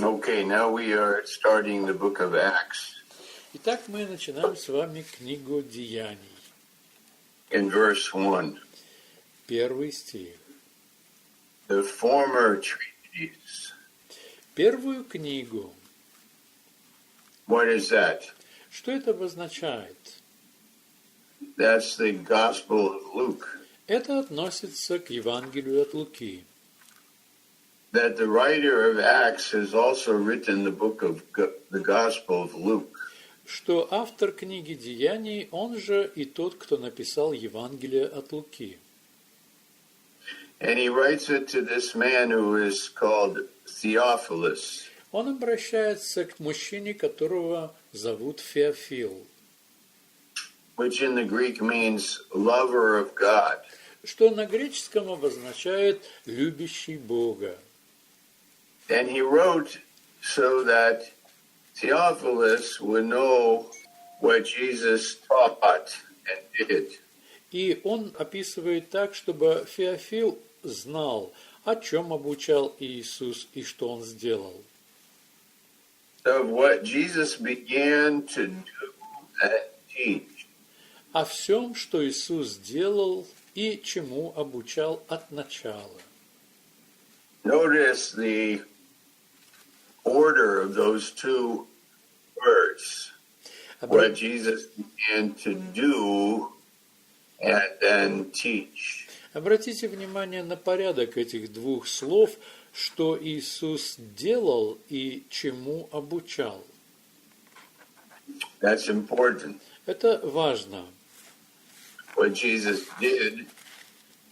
Okay, now we are starting the book of Acts. Итак, мы начинаем с вами книгу Деяний. In verse 1. Первый стих. The former treatise. Первую книгу. What is that? Что это обозначает? That's the Gospel of Luke. Это относится к Евангелию от Луки. That the writer of Acts has also written the book of the Gospel of Luke. Что автор книги Деяний, он же и тот, кто написал Евангелие от Луки. And he writes it to this man who is called Theophilus. Он обращается к мужчине, которого зовут Феофил. Which in the Greek means lover of God. Что на греческом обозначает «любящий Бога». And he wrote so that Theophilus would know what Jesus taught and did. И он описывает так, чтобы Феофил знал, о чем обучал Иисус и что он сделал. Of what Jesus began to do and teach. О всем, что Иисус делал и чему обучал от начала. Notice the order of those two words. What Jesus began to do and then teach. Обратите внимание на порядок этих двух слов, что Иисус делал и чему обучал. That's important. Это важно. What Jesus did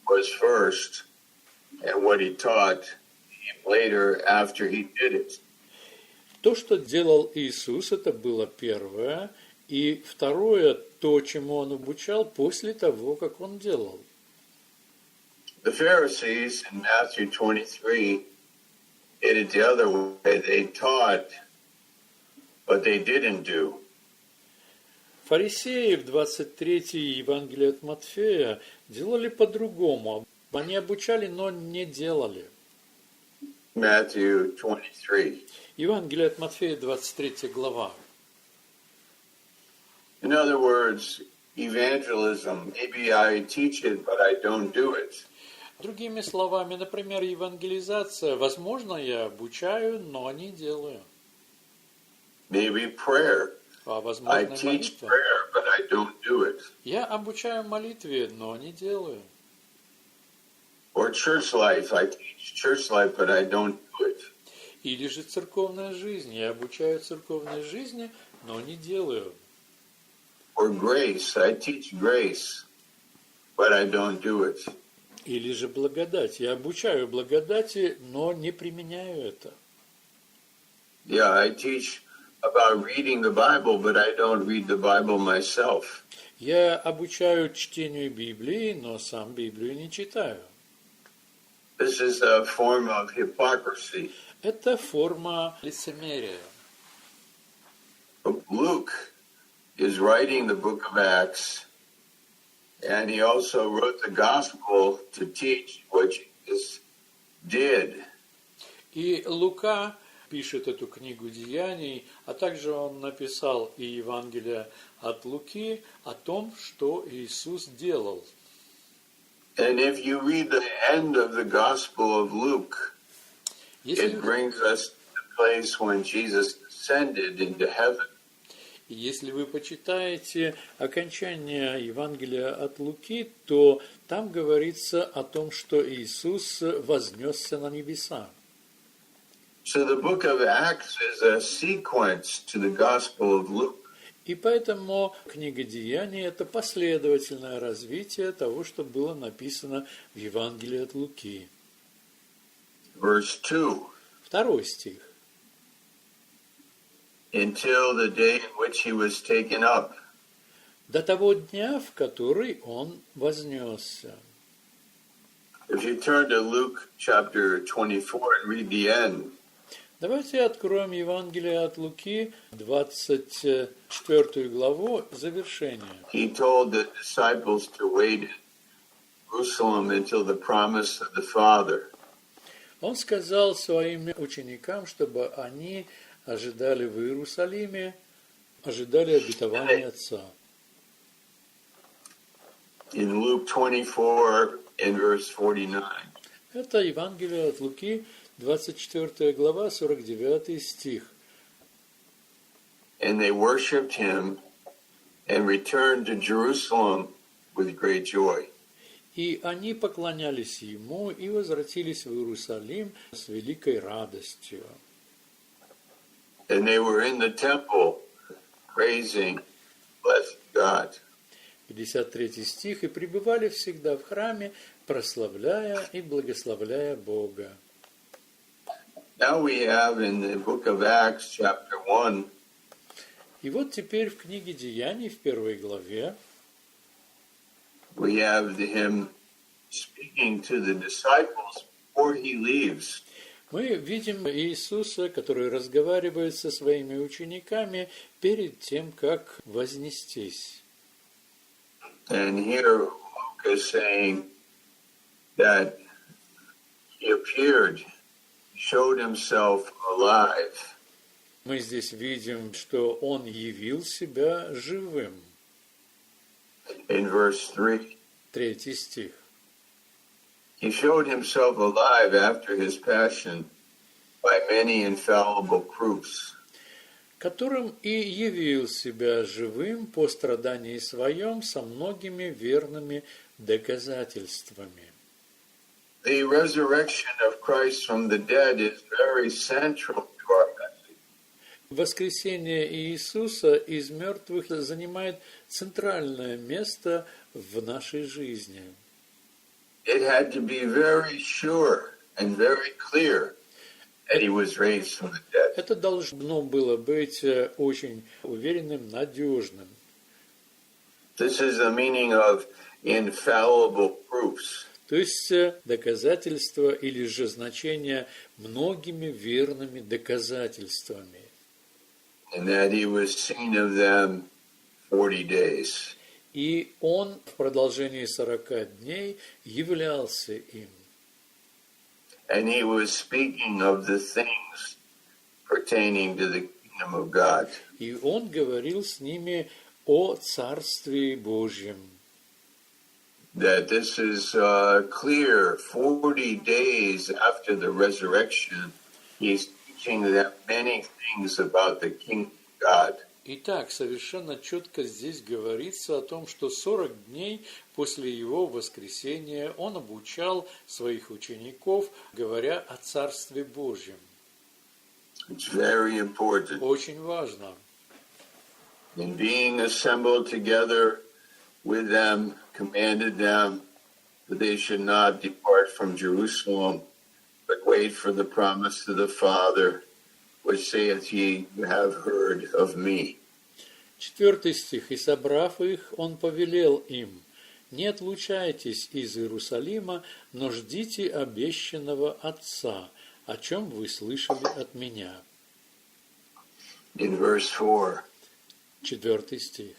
was first, and what he taught came later after he did it. То, что делал Иисус, это было первое, и второе, то, чему он обучал после того, как он делал. The Pharisees in Matthew 23 did it the other way. They taught, but they didn't do. Фарисеи в 23-й Евангелии от Матфея делали по-другому. Они обучали, но не делали. Matthew 23. Евангелие от Матфея, 23 глава. In other words, evangelism, maybe I teach it, but I don't do it. Другими словами, например, евангелизация. Возможно, я обучаю, но не делаю. Maybe prayer. А I возможно, teach молитва. prayer, but I don't do it. Я обучаю молитве, но не делаю. Or church life. I teach church life, but I don't do it. Или же церковная жизнь. Я обучаю церковной жизни, но не делаю. Or grace. I teach grace, but I don't do it. Или же благодать. Я обучаю благодати, но не применяю это. Yeah, I teach about reading the Bible, but I don't read the Bible myself. Я обучаю чтению Библии, но сам Библию не читаю. This is a form of hypocrisy. Это форма лицемерия. Luke is writing the book of Acts, and he also wrote the gospel to teach what Jesus did. И Лука пишет эту книгу Деяний, а также он написал и Евангелие от Луки о том, что Иисус делал. And if you read the end of the gospel of Luke, it brings us to the place when Jesus ascended into heaven. Если вы почитаете окончание Евангелия от Луки, то там говорится о том, что Иисус вознесся на небеса. So the book of Acts is a sequence to the Gospel of Luke. И поэтому книга Деяний – это последовательное развитие того, что было написано в Евангелии от Луки. Verse 2. Второй стих. Until the day in which he was taken up. До того дня, в который он вознесся. If you turn to Luke chapter 24 and read the end. Давайте откроем Евангелие от Луки, 24 главу, завершение. He told the disciples to wait in Jerusalem until the promise of the Father. Он сказал своим ученикам, чтобы они ожидали в Иерусалиме, ожидали обетования Отца. In Luke 24 and verse 49. Это Евангелие от Луки, 24 глава, 49 стих. And they worshipped him and returned to Jerusalem with great joy. И они поклонялись ему и возвратились в Иерусалим с великой радостью. And they were in the temple praising, blessing God. 53 стих. «И пребывали всегда в храме, прославляя и благословляя Бога». Now we have in the book of Acts, chapter 1, И вот теперь в книге Деяний, в 1 главе, we have him speaking to the disciples before he leaves. мы видим Иисуса, который разговаривает со своими учениками перед тем, как вознестись. And here Luke is saying that he appeared, showed himself alive. Мы здесь видим, что Он явил себя живым. In verse 3, 3 стих. he showed himself alive after his passion by many infallible proofs. Которым и явил себя живым по страдании своем со многими верными доказательствами. The resurrection of Christ from the dead is very central to our message. Воскресение Иисуса из мертвых занимает центральное место в нашей жизни. It had to be very sure and very clear that he was raised from the dead. Это должно было быть очень уверенным, надежным. This is the meaning of infallible proofs. То есть доказательство или же значение многими верными доказательствами. And that he was seen of them 40 days. И он в продолжении 40 дней являлся им. And he was speaking of the things pertaining to the kingdom of God. И он говорил с ними о Царстве Божьем. That this is clear. 40 days after the resurrection, he's teaching them many things about the kingdom of God. Итак, совершенно четко здесь говорится о том, что 40 дней после его воскресения он обучал своих учеников, говоря о Царстве Божьем. It's very important. Очень важно. In being assembled together with them, commanded them that they should not depart from Jerusalem, but wait for the promise of the Father, which saith ye have heard of me. 4 стих. «И собрав их, он повелел им: не отлучайтесь из Иерусалима, но ждите обещанного Отца, о чем вы слышали от меня». In verse 4, 4 стих.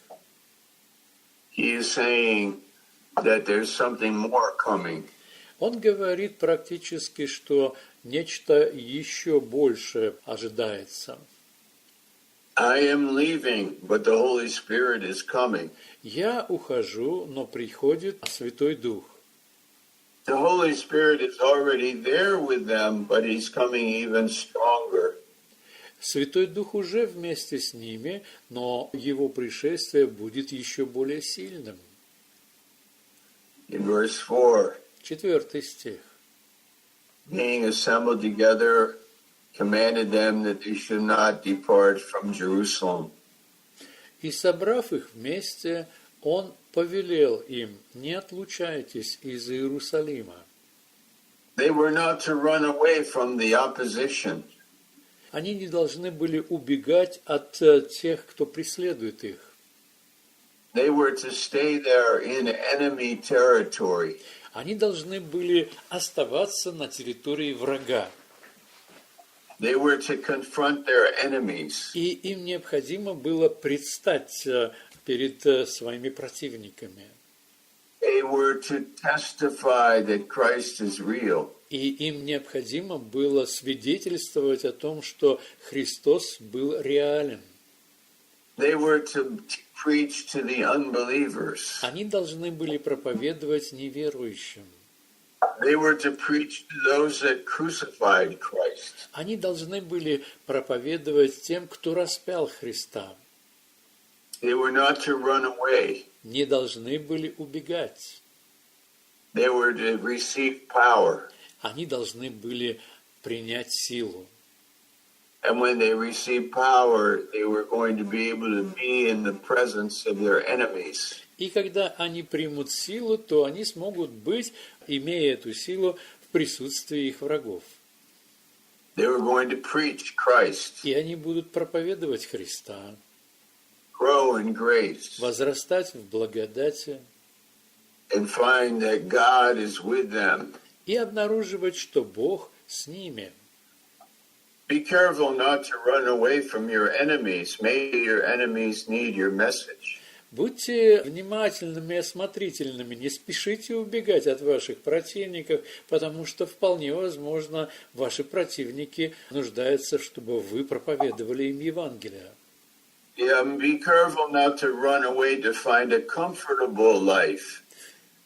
he is saying that there's something more coming. Он говорит практически, что нечто еще большее ожидается. I am leaving, but the Holy Spirit is coming. Я ухожу, но приходит Святой Дух. The Holy Spirit is already there with them, but he's coming even stronger. Святой Дух уже вместе с ними, но его пришествие будет еще более сильным. In verse 4, 4 стих. being assembled together, commanded them that they should not depart from Jerusalem. И, собрав их вместе, он повелел им: не отлучайтесь из Иерусалима. They were not to run away from the opposition. Они не должны были убегать от тех, кто преследует их. They were to stay there in enemy territory. Они должны были оставаться на территории врага. They were to confront their enemies. И им необходимо было предстать перед своими противниками. They were to testify that Christ is real. И им необходимо было свидетельствовать о том, что Христос был реален. They were to preach to the unbelievers. Они должны были проповедовать неверующим. They were to preach to those that crucified Christ. Они должны были проповедовать тем, кто распял Христа. They were not to run away. Не должны были убегать. They were to receive power. Они должны были принять силу. And when they received power, they were going to be able to be in the presence of their enemies. И когда они примут силу, то они смогут быть, имея эту силу, в присутствии их врагов. They were going to preach Christ, И они будут проповедовать Христа, grow in grace, возрастать в благодати and find that God is with them. и обнаруживать, что Бог с ними. Be careful not to run away from your enemies. Maybe your enemies need your message. Будьте внимательными и осмотрительными, не спешите убегать от ваших противников, потому что вполне возможно, ваши противники нуждаются, чтобы вы проповедовали им Евангелие. Be careful not to run away to find a comfortable life,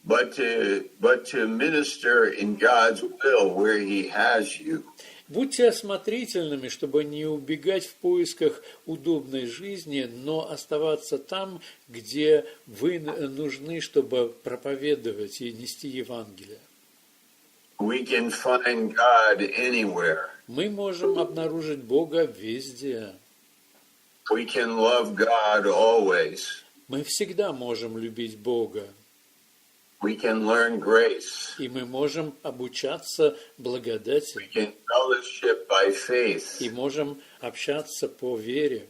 but to minister in God's will where He has you. Будьте осмотрительными, чтобы не убегать в поисках удобной жизни, но оставаться там, где вы нужны, чтобы проповедовать и нести Евангелие. We can find God anywhere. Мы можем обнаружить Бога везде. We can love God always. Мы всегда можем любить Бога. We can learn grace. И мы можем обучаться благодати. We can fellowship by faith. И можем общаться по вере.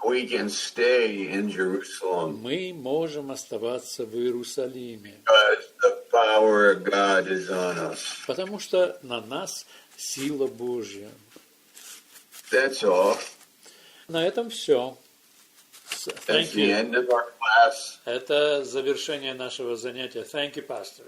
We can stay in Jerusalem. Мы можем оставаться в Иерусалиме. Because the power of God is on us. Потому что на нас сила Божья. That's all. На этом все. That's the end of our class. Это завершение нашего занятия. Thank you, Pastor.